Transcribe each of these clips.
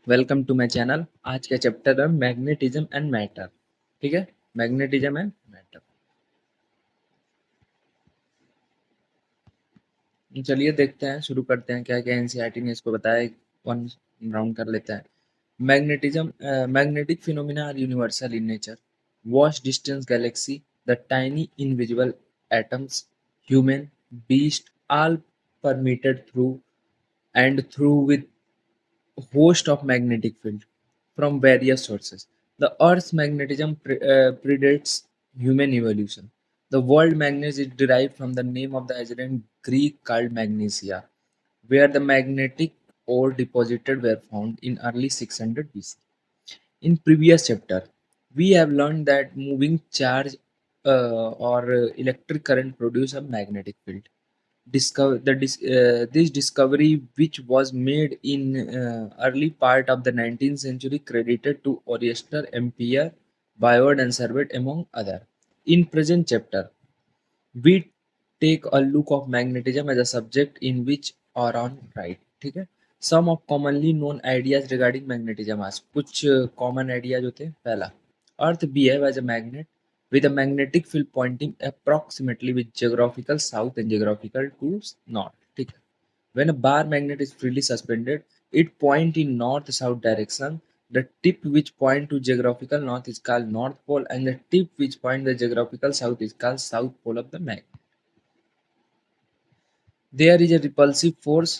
Welcome to my channel. आज का chapter है मैग्नेटिज्म एंड मैटर। ठीक है, मैग्नेटिज्म एंड मैटर। चलिए देखते हैं, शुरू करते हैं क्या क्या एनसीईआरटी ने इसको बताया। वन राउंड कर लेते हैं। Magnetism magnetic phenomena are universal in nature. Watch distance galaxy, the tiny invisible atoms, human, beast, all permeated through and through with host of magnetic field from various sources. The Earth's magnetism predates human evolution. The word magnet is derived from the name of the ancient Greek called Magnesia, where the magnetic ore deposited were found in early 600 BC. In previous chapter, we have learned that moving charge or electric current produce a magnetic field. This discovery, which was made in early part of the 19th century, credited to Oriester, Ampere, Biot, and Servet among other. In present chapter, we take a look of magnetism as a subject in which are on right. ठीक है, some of commonly known ideas regarding magnetism as कुछ common ideas होते हैं। पहला, Earth behave as a magnet with a magnetic field pointing approximately with geographical south and geographical to north. ठीक है, when a bar magnet is freely suspended, it point in north-south direction. The tip which point to geographical north is called north pole, and the tip which point the geographical south is called south pole of the magnet. There is a repulsive force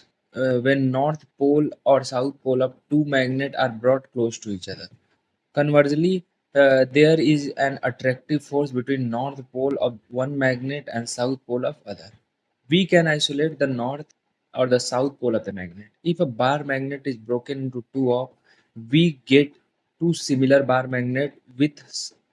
when north pole or south pole of two magnets are brought close to each other. Conversely, there is an attractive force between north pole of one magnet and south pole of other. We can isolate the north or the south pole of the magnet. If a bar magnet is broken into two of, we get two similar bar magnet with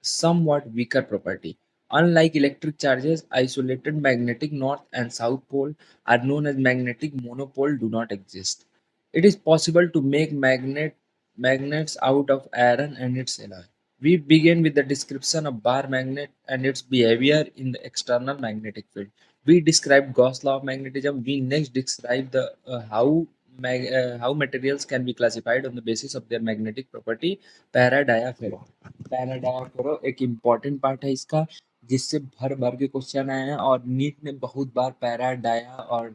somewhat weaker property. Unlike electric charges, isolated magnetic north and south pole are known as magnetic monopole do not exist. It is possible to make magnets out of iron and its alloy. We begin with the description of bar magnet and its behavior in the external magnetic field. We described Gauss law of magnetism. We next describe the how materials can be classified on the basis of their magnetic property. Para dia ferro, para dia ferro एक important part है इसका, जिससे भर भर के question आए हैं और नीट ने बहुत बार पैरा डाया और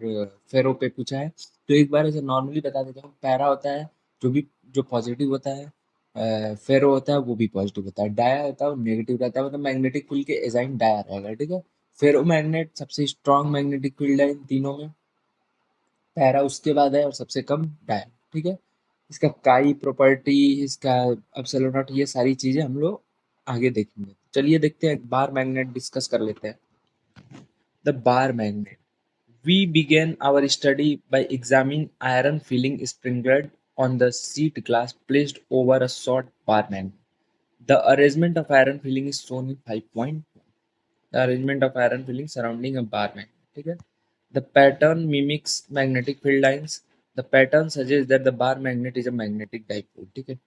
फेरो पे पूछा है। तो एक बार ऐसे नॉर्मली बता देता हूँ। पैरा होता है जो पॉजिटिव होता है, फेरो होता है वो भी पॉजिटिव होता है, डाया होता है वो नेगेटिव रहता है, मतलब मैग्नेटिक फील्ड के एजाइन डाया रहेगा। ठीक है, फेरो मैग्नेट सबसे स्ट्रॉन्ग मैग्नेटिक फील्ड है इन तीनों में, पैरा उसके बाद है और सबसे कम डाया। ठीक है, इसका काई प्रॉपर्टी, इसका एप्सिलॉन नॉट, ये सारी चीजें हम लोग आगे देखेंगे। चलिए देखते हैं, बार मैग्नेट डिस्कस कर लेते हैं। The bar magnet, we began our study by examining iron filling sprinkled on the sheet glass placed over a short bar magnet. The arrangement of iron filling is shown in 5.1. The arrangement of iron filling surrounding a bar magnet. ठीक है, the pattern mimics magnetic field lines. The pattern suggests that the bar magnet is a magnetic dipole. ठीक है,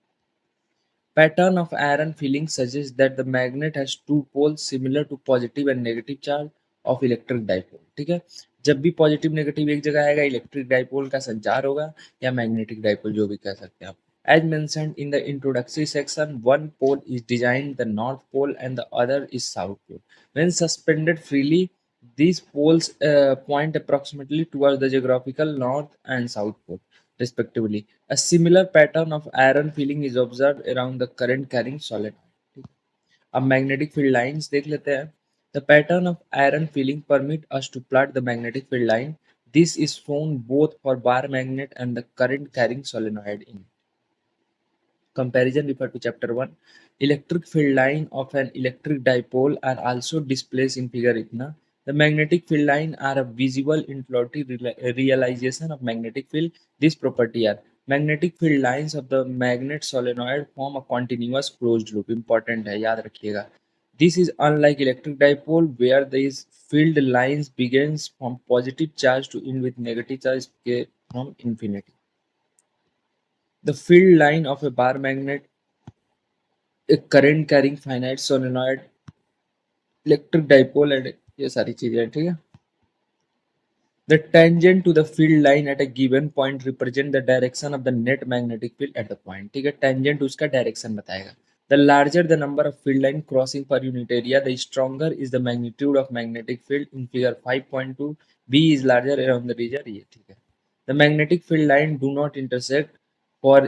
pattern of iron filling suggests that the magnet has two poles similar to positive and negative charge of electric dipole. ठीक है, जब भी positive negative एक जगह आएगा, electric dipole का संचार होगा या मैग्नेटिक डाइपोल, जो भी कह सकते हैं आप। As mentioned in the introductory section, one pole is designed the north pole and the other is south pole. When suspended freely, these poles point approximately towards the geographical north and south pole, respectively. A similar pattern of iron filling is observed around the current carrying solenoid. अब magnetic field lines देख लेते हैं। The pattern of iron filling permit us to plot the magnetic field line. This is shown both for bar magnet and the current carrying solenoid in comparison. Refer to chapter 1. Electric field line of an electric dipole are also displayed in figure itna. The magnetic field line are a visible introductory realization of magnetic field. This property are magnetic field lines of the magnet solenoid form a continuous closed loop. Important है, याद रखिएगा। This is unlike electric dipole where these field lines begins from positive charge to end with negative charge from infinity. The field line of a bar magnet, a current carrying finite solenoid, electric dipole and ये सारी चीजें हैं। ठीक है, The tangent to the field line at a given point represent the direction of the net magnetic field at the point. ठीक है, tangent उसका direction बताएगा. The larger the number of field line crossing per unit area, the stronger is the magnitude of magnetic field. In figure 5.2, B is larger around the region. ये ठीक है. The magnetic field line do not intersect, for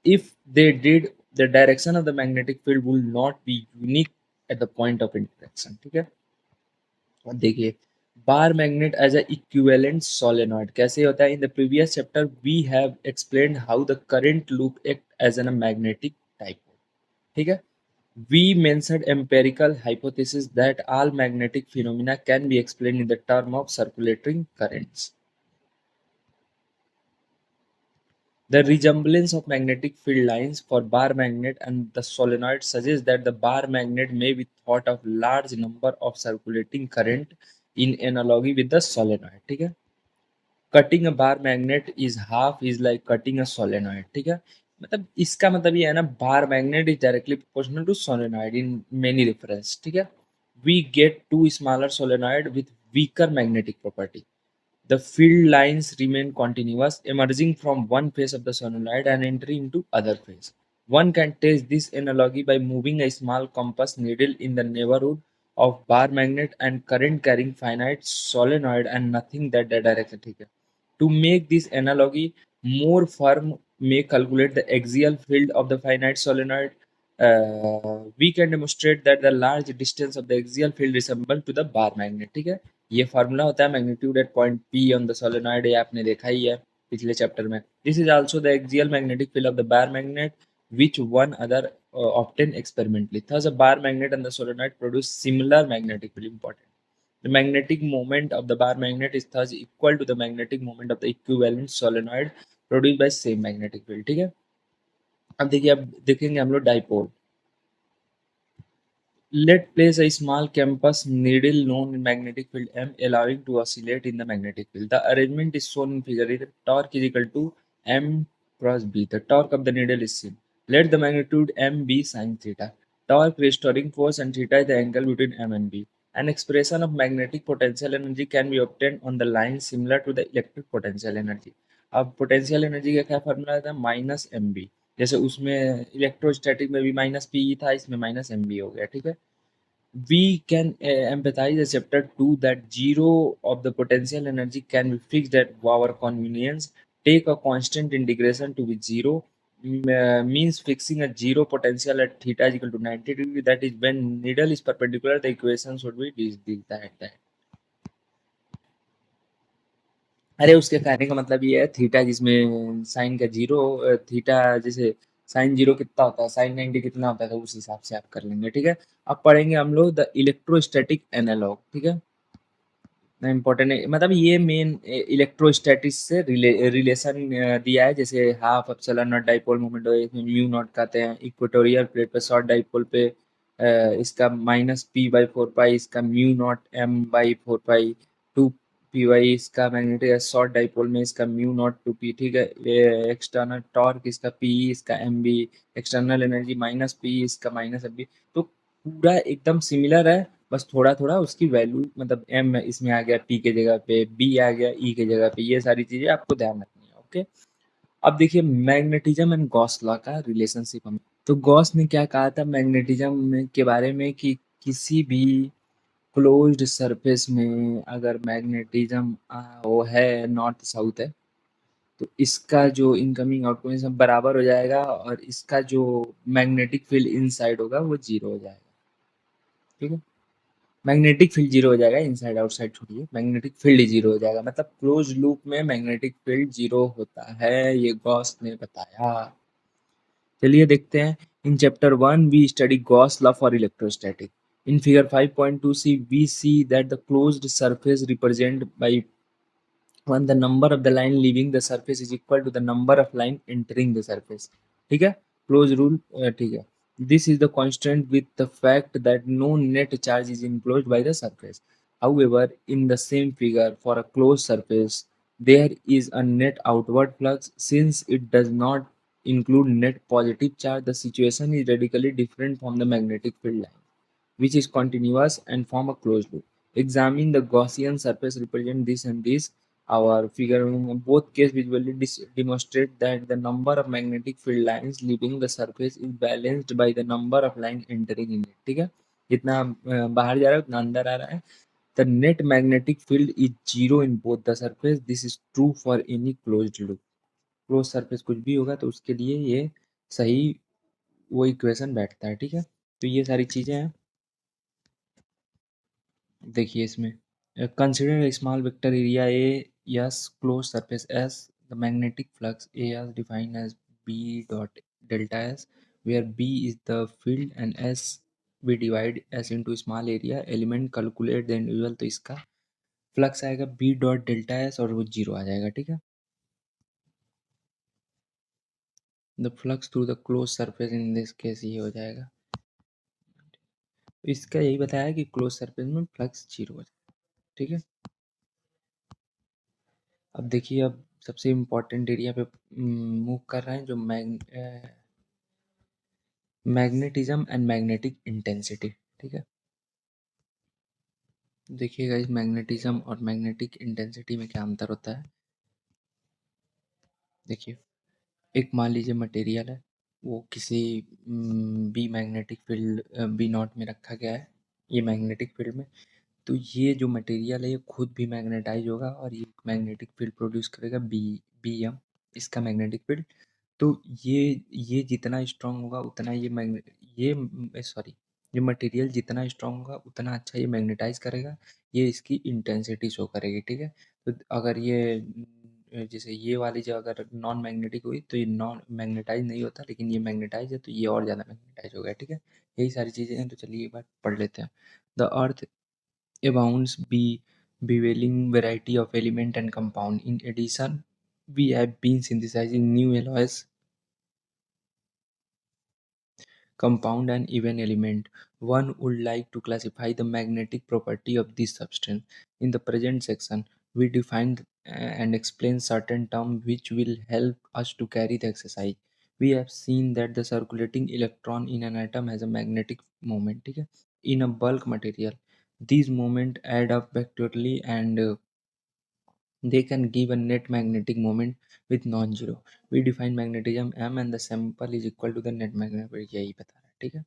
if they did, the direction of the magnetic field will not be unique at the point of interaction. ठीक है. अब देखिए, bar magnet as a equivalent solenoid कैसे होता है. In the previous chapter we have explained how the current loop act as an magnetic dipole. ठीक है. We mentioned empirical hypothesis that all magnetic phenomena can be explained in the term of circulating currents. The resemblance of magnetic field lines for bar magnet and the solenoid suggests that the bar magnet may be thought of large number of circulating current in analogy with the solenoid. ठीक है. Cutting a bar magnet is half is like cutting a solenoid. ठीक है. मतलब इसका मतलब ये है ना, bar magnet is directly proportional to solenoid in many reference. ठीक है. We get to smaller solenoid with weaker magnetic property. The field lines remain continuous, emerging from one face of the solenoid and entering into other face. One can test this analogy by moving a small compass needle in the neighborhood of bar magnet and current carrying finite solenoid and nothing that direction. ठीक है. To make this analogy more firm, may calculate the axial field of the finite solenoid. We can demonstrate that the large distance of the axial field resemble to the bar magnet. ठीक है. ये formula होता है magnitude at point P on the solenoid. ये आपने देखा ही है पिछले चैप्टर में. This is also the axial magnetic field of the bar magnet which one other obtained experimentally. Thus, a bar magnet and the solenoid produce similar magnetic field. Important. The magnetic moment of the bar magnet is thus equal to the magnetic moment of the equivalent solenoid produced by same magnetic field. ठीक है. अब देखिए, अब देखेंगे हम लोग dipole. Let place a small campus needle known in magnetic field M allowing to oscillate in the magnetic field. The arrangement is shown in figure. The torque is equal to M cross B. The torque of the needle is seen. Let the magnitude M be sin theta. Torque restoring force and theta is the angle between M and B. An expression of magnetic potential energy can be obtained on the line similar to the electric potential energy. अब potential energy का क्या formula था, minus m B. जैसे उसमें electrostatic में भी minus P था, इसमें माइनस एम बी हो गया. ठीक है. We can empathize the chapter 2 that zero of the potential energy can be fixed at our convenience. Take a constant integration to be zero. Means fixing a zero potential at theta is equal to 90 degree. That is when needle is perpendicular, the equation should be this that. अरे उसके कहने का मतलब ये है, theta जिसमें sign का zero, theta जैसे साइन जीरो कितना होता है, साइन 90 कितना होता है, तो उस हिसाब से आप कर लेंगे. ठीक है. अब पढ़ेंगे हम लोग द इलेक्ट्रोस्टैटिक एनालॉग. ठीक है. इम्पोर्टेंट है, मतलब ये मेन इलेक्ट्रोस्टैटिक्स से रिलेशन दिया है. जैसे half epsilon naught dipole moment, इसमें म्यू नॉट कहते हैं. इक्वेटोरियल प्लेट पे शॉर्ट डाइपोल पे इसका minus p by four pi, इसका mu naught m by four pi two p y. इसका मैग्नेटिक शॉर्ट डाइपोल में इसका म्यू नॉट टू पी. ठीक है. एक्सटर्नल टॉर्क इसका पी, इसका m b. External energy minus p, इसका माइनस एम बी. तो पूरा एकदम सिमिलर है, बस थोड़ा थोड़ा उसकी वैल्यू, मतलब एम इसमें आ गया पी के जगह पे, बी आ गया ई के जगह पे. ये सारी चीजें आपको ध्यान रखनी है. ओके. अब देखिए मैग्नेटिज्म एंड गॉस लॉ का रिलेशनशिप. हम तो गॉस ने क्या कहा था मैग्नेटिज्म के बारे में कि किसी भी क्लोज्ड सरफेस में अगर मैग्नेटिज्म वो है, नॉर्थ साउथ है, तो इसका जो इनकमिंग आउटगोइंग सब बराबर हो जाएगा और इसका जो मैग्नेटिक फील्ड इनसाइड होगा वो जीरो हो जाएगा. ठीक है. मैग्नेटिक फील्ड जीरो हो जाएगा, इनसाइड आउटसाइड छोड़िए, मैग्नेटिक फील्ड जीरो हो जाएगा. मतलब क्लोज लूप में मैग्नेटिक फील्ड जीरो होता है, ये गॉस ने बताया. चलिए देखते हैं. In chapter 1 we study Gauss law for electrostatic. In figure 5.2 c we see that the closed surface represent by when the number of the line leaving the surface is equal to the number of line entering the surface. ठीक है. Close rule. ठीक है. This is the constant with the fact that no net charge is enclosed by the surface. However, in the same figure, for a closed surface, there is a net outward flux. Since it does not include net positive charge, the situation is radically different from the magnetic field line, which is continuous and form a closed loop. Examine the Gaussian surface represent this and this. Our figure both case visually demonstrate that the number of magnetic field lines leaving the surface is balanced by the number of lines entering in it. ठीक है, जितना बाहर जा रहा है उतना अंदर आ रहा है. The net magnetic field is zero in both the surface. This is true for any closed loop. Close surface कुछ भी होगा तो उसके लिए ये सही वो इक्वेशन बैठता है. ठीक है, तो ये सारी चीजें हैं. देखिए इसमें consider small vector area A S close surface S the magnetic flux A S defined as B dot delta S where B is the field and S we divide s into small area element calculate the individual. तो इसका flux आएगा B dot delta S और वो zero आ जाएगा. ठीक है, the flux through the close surface in this case ये हो जाएगा. तो इसका यही बताया कि क्लोज सरफेस में फ्लक्स जीरो हो जाएगा. ठीक है, अब देखिए अब सबसे इम्पोर्टेंट एरिया पे मूव कर रहे हैं जो मैग्नेटिज्म एंड मैग्नेटिक इंटेंसिटी. ठीक है, देखिएगा इस मैग्नेटिज्म और मैग्नेटिक इंटेंसिटी में क्या अंतर होता है. देखिए, एक मान लीजिए मटेरियल है, वो किसी B magnetic field B naught में रखा गया है, ये मैग्नेटिक फील्ड में. तो ये जो मटेरियल है ये खुद भी मैग्नेटाइज होगा और ये मैग्नेटिक फील्ड प्रोड्यूस करेगा बी बी एम, इसका मैग्नेटिक फील्ड. तो ये जितना स्ट्रांग होगा उतना ये सॉरी, ये मटेरियल जितना स्ट्रांग होगा उतना अच्छा ये मैग्नेटाइज करेगा, ये इसकी इंटेंसिटी शो करेगी. ठीक है, तो अगर ये जैसे ये वाली जो अगर नॉन मैग्नेटिक हुई तो ये नॉन मैग्नेटाइज नहीं होता, लेकिन ये मैग्नेटाइज है तो ये और ज़्यादा मैग्नेटाइज हो गया. ठीक है, यही सारी चीज़ें हैं. तो चलिए एक बार पढ़ लेते हैं. The earth abounds beveling variety of element and compound. In addition, we have been synthesizing new alloys, compound and even element. One would like to classify the magnetic property of this substance. In the present section, we define and explain certain terms which will help us to carry the exercise. We have seen that the circulating electron in an atom has a magnetic moment. ठीक है? In a bulk material, these moments add up vectorially and they can give a net magnetic moment with non-zero. We define magnetism m and the sample is equal to the net magnetic field. यही बता रहा है. ठीक है,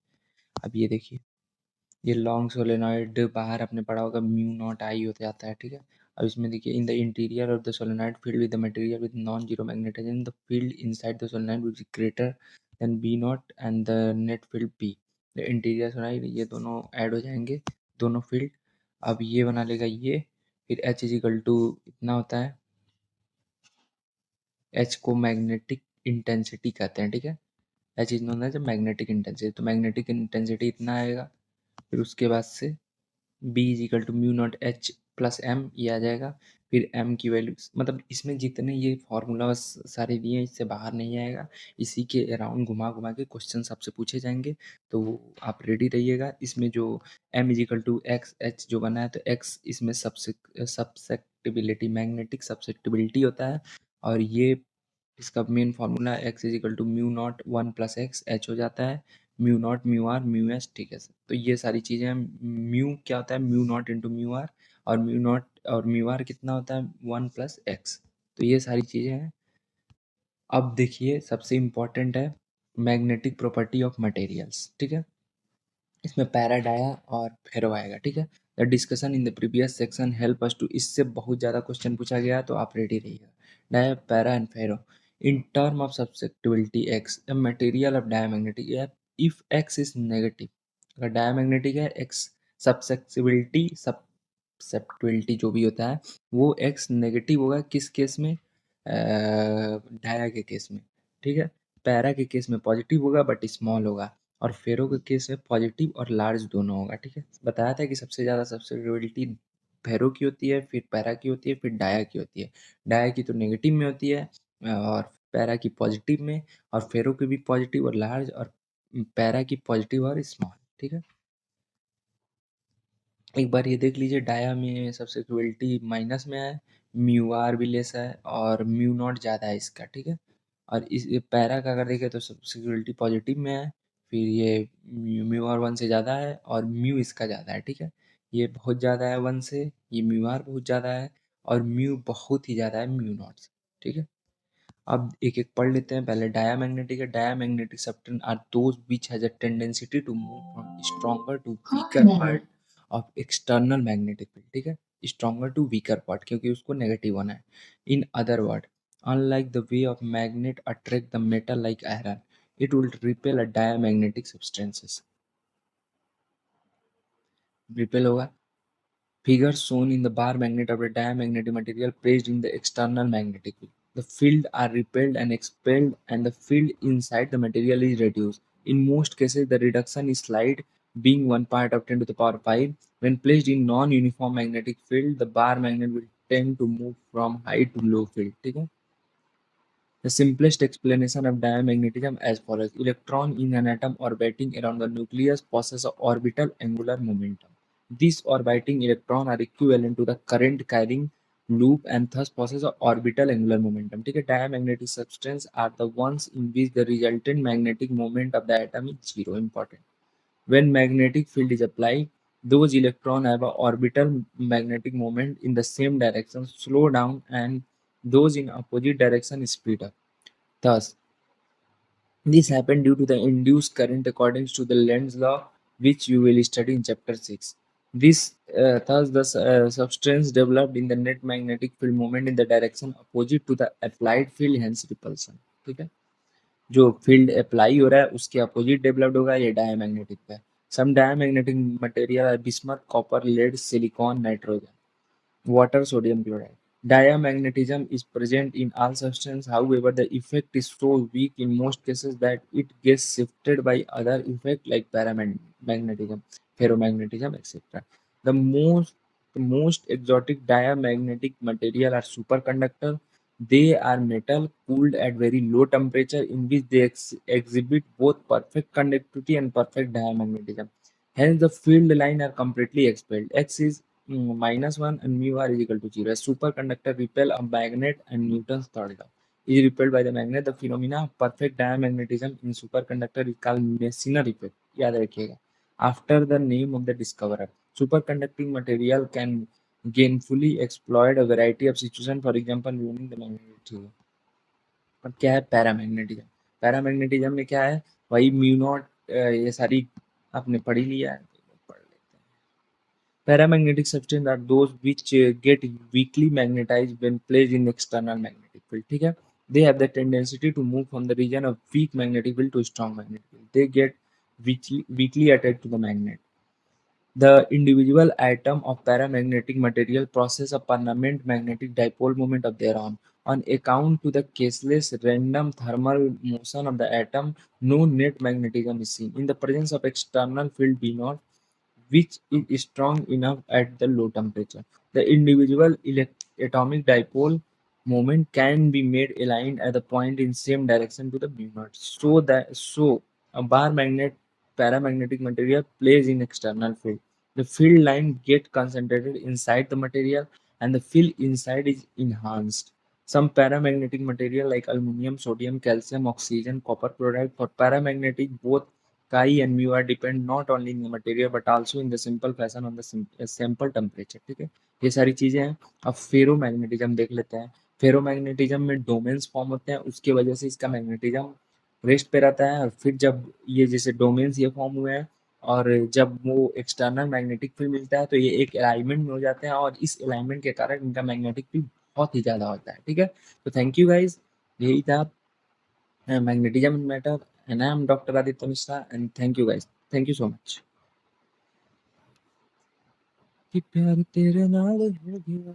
अब ये देखिए, ये लॉन्ग सोलेनॉइड बाहर आपने पढ़ा होगा म्यू नॉट आई हो जाता है. ठीक है, अब इसमें देखिए in the interior of the solenoid field with the material with non zero magnetism the field inside the solenoid will be greater than B naught and the net field B. The interior solenoid ये दोनों add हो जाएंगे, दोनों field. अब ये बना लेगा ये, फिर एच इज इक्वल टू इतना होता है, एच को मैग्नेटिक इंटेंसिटी कहते हैं. ठीक है, H is known as magnetic intensity. तो मैग्नेटिक इंटेंसिटी इतना आएगा, फिर उसके बाद से B is equal to mu naught H plus M ये आ जाएगा. फिर एम की वैल्यू मतलब इसमें जितने ये फार्मूला सारे दिए हैं इससे बाहर नहीं आएगा, इसी के अराउंड घुमा घुमा के क्वेश्चन आपसे पूछे जाएंगे. तो आप रेडी रहिएगा. इसमें जो M is equal to X H जो बना है तो एक्स इसमें सब्सेक्टिबिलिटी मैग्नेटिक सब्सेक्टिबिलिटी होता है, और ये इसका main formula X is equal to mu naught one plus X H हो जाता है, mu naught mu R mu S. ठीक है सर, तो ये सारी चीज़ें हैं. म्यू क्या होता है, mu naught into mu R, और म्यू नॉट और म्यू आर कितना होता है वन प्लस एक्स. तो ये सारी चीज़ें हैं. अब देखिए सबसे इम्पॉर्टेंट है मैग्नेटिक प्रॉपर्टी ऑफ मटेरियल्स. ठीक है, इसमें पैरा डाया और फेरो आएगा. ठीक है, the discussion in the previous section help us to, इससे बहुत ज़्यादा क्वेश्चन पूछा गया तो आप रेडी रहिएगा. Dia para and ferro in term of susceptibility x the material of diamagnetic है. इफ एक्स इज नेगेटिव, अगर डायमैग्नेटिक है एक्स, सब्सेक्टिबिलिटी सब्सेप्टिबिलिटी जो भी होता है वो एक्स नेगेटिव होगा किस केस में, डाया के केस में. ठीक है, पैरा के केस में पॉजिटिव होगा बट स्मॉल होगा, और फेरो के केस में पॉजिटिव और लार्ज दोनों होगा. ठीक है, बताया था कि सबसे ज़्यादा सब्सेसिबिलिटी फेरो की होती है, फिर पैरा की होती है, फिर डाया की होती है. डाया की तो नेगेटिव में होती है और पैरा की पॉजिटिव में, और फेरो की भी पॉजिटिव और लार्ज, और पैरा की पॉजिटिव और स्मॉल. ठीक है, एक बार ये देख लीजिए डाया में सब्सेसिबिलिटी माइनस में है, म्यू आर भी लेस है और म्यू नॉट ज़्यादा है इसका. ठीक है, और इस पैरा का अगर देखें तो सब्सेसिबिलिटी पॉजिटिव में है, फिर ये म्यू म्यू आर वन से ज़्यादा है और म्यू इसका ज़्यादा है. ठीक है, ये बहुत ज़्यादा है 1 से, ये म्यू आर बहुत ज़्यादा है और म्यू बहुत ही ज़्यादा है म्यू नॉट से, ठीक है। अब एक-एक पढ़ लेते हैं। पहले डायामैग्नेटिक है। Diamagnetic substance are those which has a tendency to move from stronger to weaker part of external magnetic field, ठीक है। स्ट्रॉन्गर टू वीकर पार्ट, क्योंकि उसको नेगेटिव होना है। In other word, unlike the way of magnet attract the metal like iron, it will repel a diamagnetic substances. Repel होगा। Figure shown in the bar magnet of a diamagnetic material placed in the external magnetic field. The field are repelled and expelled, and the field inside the material is reduced. In most cases, the reduction is slight, being 1 part of 10 to the power 5. When placed in non-uniform magnetic field, the bar magnet will tend to move from high to low field. ठीक है? The simplest explanation of diamagnetism as follows: electron in an atom orbiting around the nucleus possess a orbital angular momentum. These orbiting electrons are equivalent to the current carrying loop and thus possess a orbital angular momentum. ठीक है, diamagnetic substances are the ones in which the resultant magnetic moment of the atom is zero. Important. When magnetic field is applied, those electrons have a orbital magnetic moment in the same direction, slow down, and those in opposite direction speed up. Thus, this happened due to the induced current according to the Lenz's law, which you will study in chapter 6. Thus, the substance developed in the net magnetic field moment in the direction opposite to the applied field, hence repulsion. ठीक है, जो field apply हो रहा है उसके opposite developed होगा, ये diamagnetic है। Some diamagnetic material are bismuth, copper, lead, silicon, nitrogen, water, sodium chloride. Diamagnetism is present in all substances. However, the effect is so weak in most cases that it gets shifted by other effects like paramagnetism, ferromagnetism, etc. The most exotic diamagnetic material are superconductor. They are metal cooled at very low temperature in which they exhibit both perfect conductivity and perfect diamagnetism. Hence, the field line are completely expelled. X is -1 and mu r is equal to 0. A superconductor repel a magnet and Newton's third law is repelled by the magnet. The phenomena of perfect diamagnetism in superconductor is called Messier effect. याद रखिएगा. After the name of the discoverer, superconducting material can gainfully exploit a variety of situations. For example, ruining the magnetic. अब क्या है paramagnetism? Paramagnetism में क्या है? वही mu naught, ये सारी आपने पढ़ ही लिया है, पढ़ लेते हैं। Paramagnetic substances are those which get weakly magnetized when placed in external magnetic field. ठीक है? They have the tendency to move from the region of weak magnetic field to strong magnetic field. They get weakly attached to the magnet. The individual atom of paramagnetic material possess a permanent magnetic dipole moment of their own. On account to the caseless random thermal motion of the atom, no net magnetism is seen. In the presence of external field B naught, which is strong enough at the low temperature, the individual atomic dipole moment can be made aligned at the point in same direction to the mu naught. So a bar magnet paramagnetic material plays in external field. The field line get concentrated inside the material and the field inside is enhanced. Some paramagnetic material like aluminum, sodium, calcium, oxygen, copper chloride for paramagnetic both chi and mu are depend not only in the material but also in the simple fashion on the sample temperature. ठीक है, ये सारी चीजें हैं। अब ferromagnetism देख लेते हैं। फेरोमैग्नेटिज्म में डोमेन्स फॉर्म होते हैं, उसके वजह से इसका मैग्नेटिज्म रेस्ट पे रहता है। और फिर जब ये जैसे डोमेन्स ये फॉर्म हुए हैं और जब वो एक्सटर्नल मैग्नेटिक फील्ड मिलता है तो ये एक अलाइनमेंट में हो जाते हैं और इस अलाइनमेंट के कारण इनका मैग्नेटिक फील्ड बहुत ही ज़्यादा होता है। ठीक है, तो थैंक यू गाइज, यही था magnetism and matter, and I am Dr. Aditya Mishra, and thank you guys. Thank you so much. कि प्यार तेरे नाल हो गया।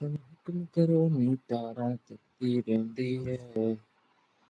तुम हुक्म करो नी तारा तकती रहंदी है।